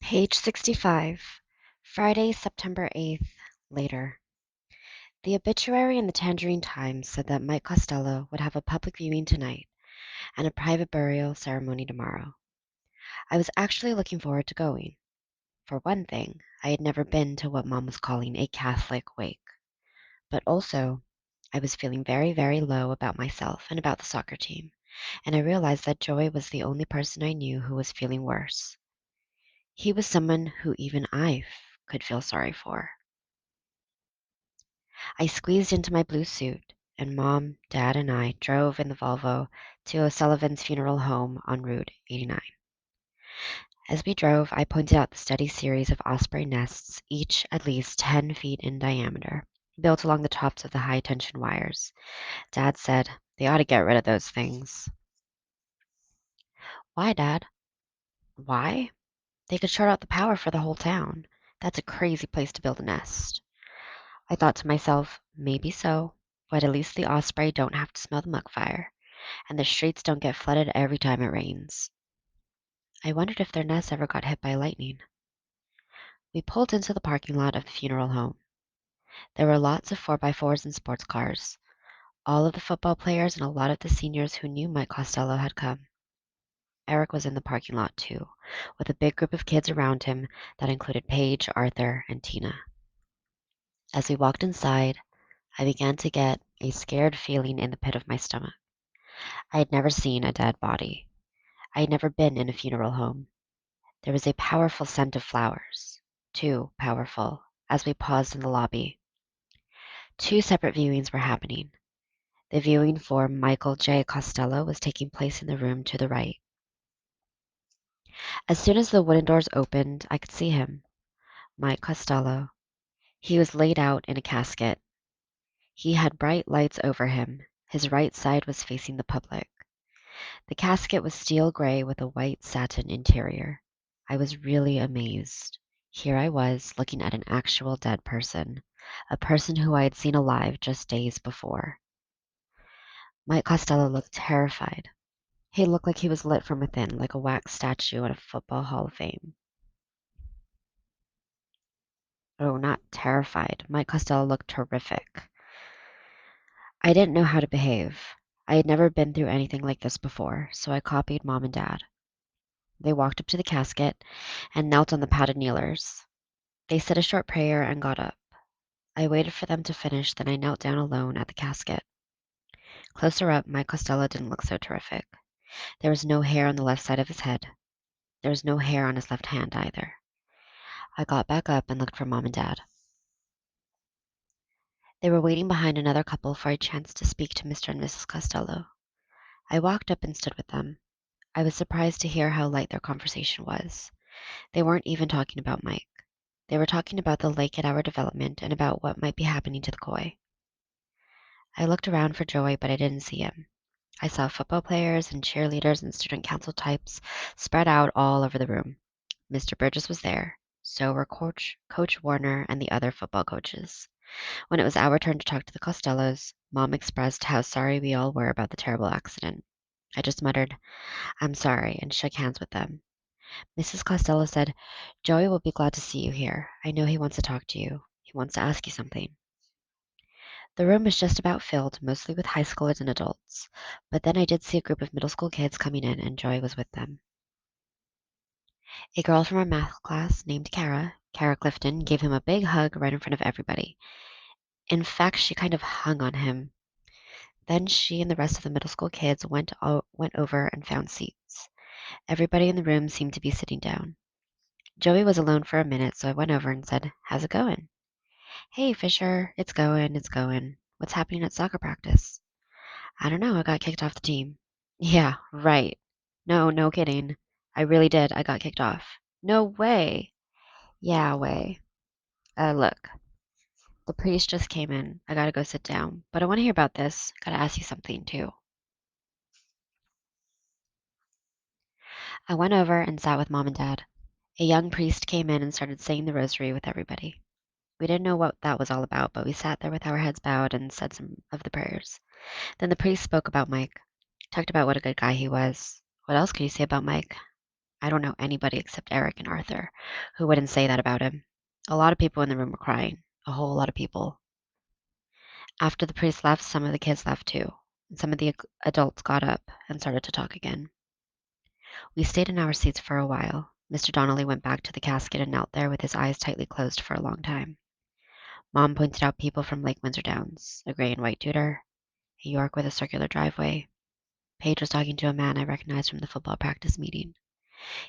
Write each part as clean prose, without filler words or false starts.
Page 65, Friday, September 8th, later. The obituary in the Tangerine Times said that Mike Costello would have a public viewing tonight and a private burial ceremony tomorrow. I was actually looking forward to going. For one thing, I had never been to what Mom was calling a Catholic wake. But also, I was feeling very, very low about myself and about the soccer team, and I realized that Joey was the only person I knew who was feeling worse. He was someone who even could feel sorry for. I squeezed into my blue suit, and Mom, Dad, and I drove in the Volvo to O'Sullivan's funeral home on Route 89. As we drove, I pointed out the steady series of osprey nests, each at least 10 feet in diameter, built along the tops of the high tension wires. Dad said, "They ought to get rid of those things." "Why, Dad?" "Why? They could shut out the power for the whole town. That's a crazy place to build a nest." I thought to myself, maybe so, but at least the osprey don't have to smell the muck fire, and the streets don't get flooded every time it rains. I wondered if their nests ever got hit by lightning. We pulled into the parking lot of the funeral home. There were lots of 4x4s and sports cars. All of the football players and a lot of the seniors who knew Mike Costello had come. Eric was in the parking lot too, with a big group of kids around him that included Paige, Arthur, and Tina. As we walked inside, I began to get a scared feeling in the pit of my stomach. I had never seen a dead body. I had never been in a funeral home. There was a powerful scent of flowers, too powerful, as we paused in the lobby. Two separate viewings were happening. The viewing for Michael J. Costello was taking place in the room to the right. As soon as the wooden doors opened, I could see him, Mike Costello. He was laid out in a casket. He had bright lights over him. His right side was facing the public. The casket was steel gray with a white satin interior. I was really amazed. Here I was, looking at an actual dead person, a person who I had seen alive just days before. Mike Costello looked terrified. He looked like he was lit from within, like a wax statue in a football Hall of Fame. Oh, not terrified. Mike Costello looked terrific. I didn't know how to behave. I had never been through anything like this before, so I copied Mom and Dad. They walked up to the casket and knelt on the padded kneelers. They said a short prayer and got up. I waited for them to finish, then I knelt down alone at the casket. Closer up, Mike Costello didn't look so terrific. There was no hair on the left side of his head. There was no hair on his left hand either. I got back up and looked for Mom and Dad. They were waiting behind another couple for a chance to speak to Mr. and Mrs. Costello. I walked up and stood with them. I was surprised to hear how light their conversation was. They weren't even talking about Mike. They were talking about the lake at our development and about what might be happening to the koi. I looked around for Joey, but I didn't see him. I saw football players and cheerleaders and student council types spread out all over the room. Mr. Burgess was there. So were Coach Warner and the other football coaches. When it was our turn to talk to the Costellos, Mom expressed how sorry we all were about the terrible accident. I just muttered, "I'm sorry," and shook hands with them. Mrs. Costello said, "Joey will be glad to see you here. I know he wants to talk to you. He wants to ask you something." The room was just about filled, mostly with high schoolers and adults, but then I did see a group of middle school kids coming in, and Joey was with them. A girl from our math class named Kara Clifton, gave him a big hug right in front of everybody. In fact, she kind of hung on him. Then she and the rest of the middle school kids went over and found seats. Everybody in the room seemed to be sitting down. Joey was alone for a minute, so I went over and said, "How's it going?" "Hey, Fisher, it's going. What's happening at soccer practice?" "I don't know, I got kicked off the team." "Yeah, right. No, no kidding. I really did. I got kicked off." "No way." "Yeah, way. Look, the priest just came in. I gotta go sit down. But I want to hear about this. Gotta ask you something, too." I went over and sat with Mom and Dad. A young priest came in and started saying the rosary with everybody. We didn't know what that was all about, but we sat there with our heads bowed and said some of the prayers. Then the priest spoke about Mike, talked about what a good guy he was. What else could you say about Mike? I don't know anybody except Eric and Arthur who wouldn't say that about him. A lot of people in the room were crying. A whole lot of people. After the priest left, some of the kids left too, and some of the adults got up and started to talk again. We stayed in our seats for a while. Mr. Donnelly went back to the casket and knelt there with his eyes tightly closed for a long time. Mom pointed out people from Lake Windsor Downs, a gray and white Tudor, a York with a circular driveway. Paige was talking to a man I recognized from the football practice meeting.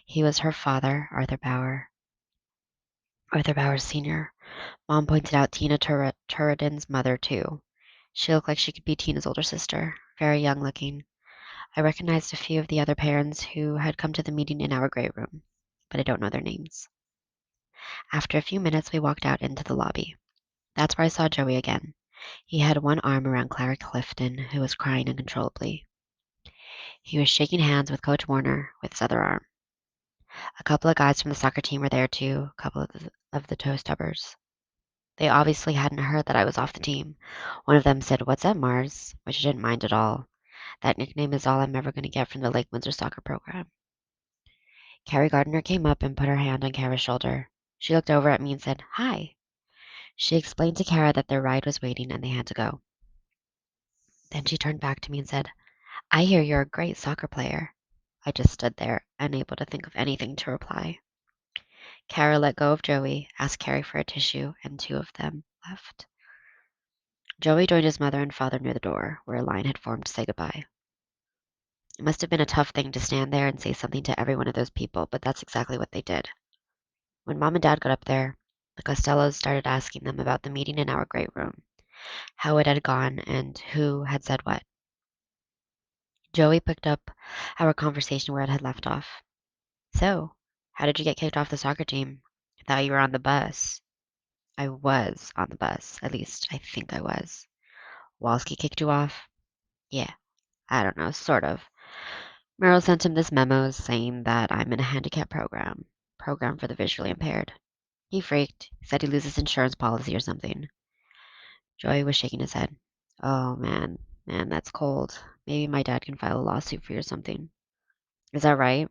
He was her father, Arthur Bauer. Arthur Bauer Sr. Mom pointed out Tina Turretin's mother, too. She looked like she could be Tina's older sister, very young looking. I recognized a few of the other parents who had come to the meeting in our great room, but I don't know their names. After a few minutes, we walked out into the lobby. That's where I saw Joey again. He had one arm around Clara Clifton, who was crying uncontrollably. He was shaking hands with Coach Warner with his other arm. A couple of guys from the soccer team were there too, a couple of the toe stubbers. They obviously hadn't heard that I was off the team. One of them said, "What's up, Mars?" which I didn't mind at all. That nickname is all I'm ever going to get from the Lake Windsor soccer program. Carrie Gardner came up and put her hand on Kara's shoulder. She looked over at me and said, "Hi." She explained to Kara that their ride was waiting and they had to go. Then she turned back to me and said, "I hear you're a great soccer player." I just stood there, unable to think of anything to reply. Kara let go of Joey, asked Carrie for a tissue, and two of them left. Joey joined his mother and father near the door, where a line had formed to say goodbye. It must have been a tough thing to stand there and say something to every one of those people, but that's exactly what they did. When Mom and Dad got up there, the Costellos started asking them about the meeting in our great room, how it had gone, and who had said what. Joey picked up our conversation where it had left off. "So, how did you get kicked off the soccer team? I thought you were on the bus." "I was on the bus. At least, I think I was." "Walski kicked you off?" "Yeah, I don't know, sort of. Merrill sent him this memo saying that I'm in a handicap program for the visually impaired. He freaked. Said he loses insurance policy or something." Joey was shaking his head. "Oh, man, that's cold. Maybe my dad can file a lawsuit for you or something." "Is that right?"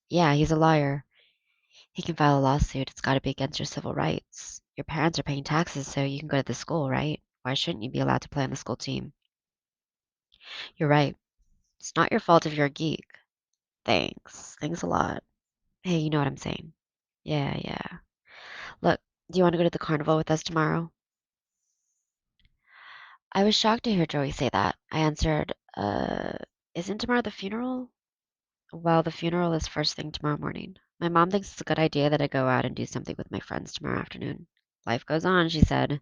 "Yeah, he's a lawyer. He can file a lawsuit. It's got to be against your civil rights. Your parents are paying taxes so you can go to the school, right? Why shouldn't you be allowed to play on the school team?" "You're right. It's not your fault if you're a geek." "Thanks. Thanks a lot." "Hey, you know what I'm saying." Yeah. "Look, do you want to go to the carnival with us tomorrow?" I was shocked to hear Joey say that. I answered, isn't tomorrow the funeral?" "Well, the funeral is first thing tomorrow morning. My mom thinks it's a good idea that I go out and do something with my friends tomorrow afternoon." "Life goes on," she said.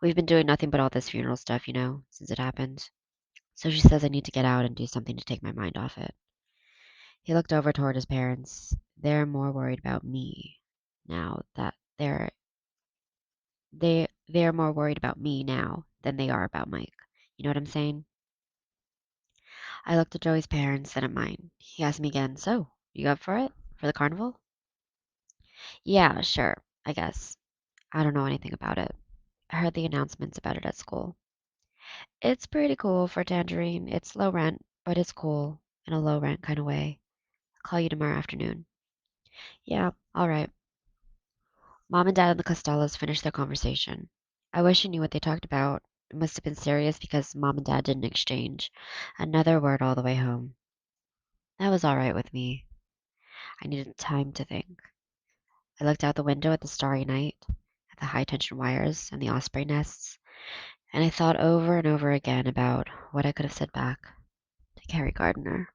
"We've been doing nothing but all this funeral stuff, since it happened. So she says I need to get out and do something to take my mind off it." He looked over toward his parents. They're more worried about me now that they're more worried about me now than they are about Mike. You know what I'm saying? I looked at Joey's parents, then at mine. He asked me again, "So, you up for it? For the carnival?" "Yeah, sure, I guess. I don't know anything about it. I heard the announcements about it at school." "It's pretty cool for Tangerine. It's low rent, but it's cool in a low rent kind of way. I'll call you tomorrow afternoon." "Yeah, all right." Mom and Dad and the Costellos finished their conversation. I wish I knew what they talked about. It must have been serious because Mom and Dad didn't exchange another word all the way home. That was all right with me. I needed time to think. I looked out the window at the starry night, at the high tension wires and the osprey nests, and I thought over and over again about what I could have said back to Carrie Gardner.